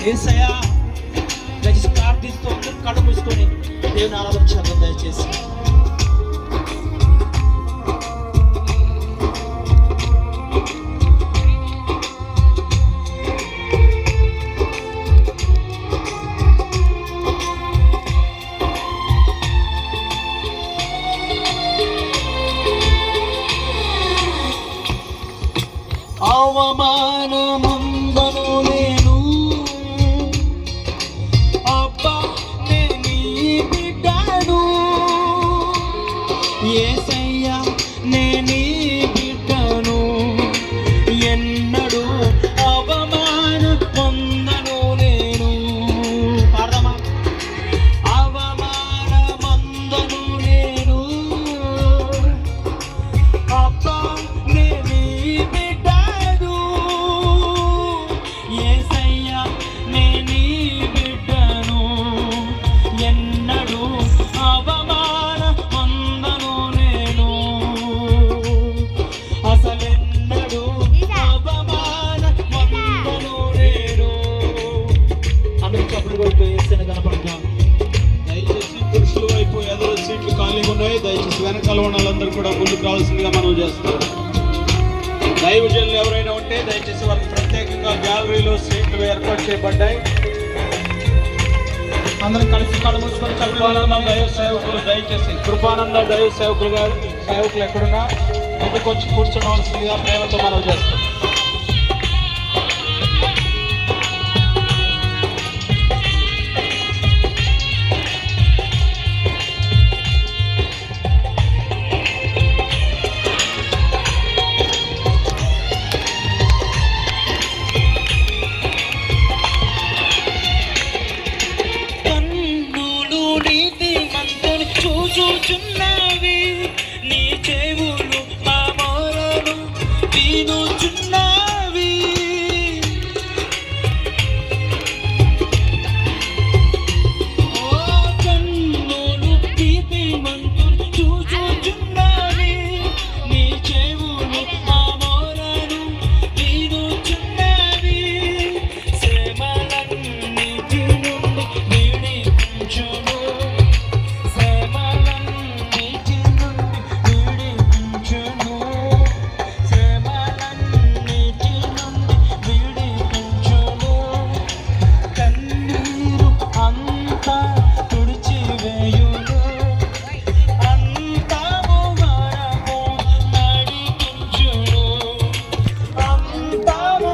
యేసయ్యా దయచేసి ప్రార్థిస్తూ కళ్ళు మూసుకొని దేవుని ఆరాధించాలి దయచేసి. అవమానముందను నేను అబ్బా నీ బిడ్డను యేసయ్యా నీ బిడ్డను ఎన్నడూ అవమానముందను నేను పాడదామా అవమానముందను నేను అబ్బా నీ దయచేసి పురుషుల వైపు ఎదురు సీట్లు ఖాళీగా ఉన్నాయి. దయచేసి వెనకాల వాళ్ళందరూ కూడా ముందుకు రావాల్సిందిగా మనం చేస్తాం. దైవజనులు ఎవరైనా ఉంటే దయచేసి వారికి ప్రత్యేకంగా గ్యాలరీలో సీట్లు ఏర్పాటు చేయబడ్డాయి. అందరం కలిసి కళ్ళు మూసుకొని కృపానంద దైవ సేవకులు దయచేసి కృపానంద దైవ సేవకులు గారు సేవకులు ఎక్కడున్నా ముందుకు వచ్చి కూర్చోవలసిందిగా ప్రేమతో మనం చేస్తాం. చూచుచున్నవి నీ చెవులు మా మొరను వినుచున్నవి.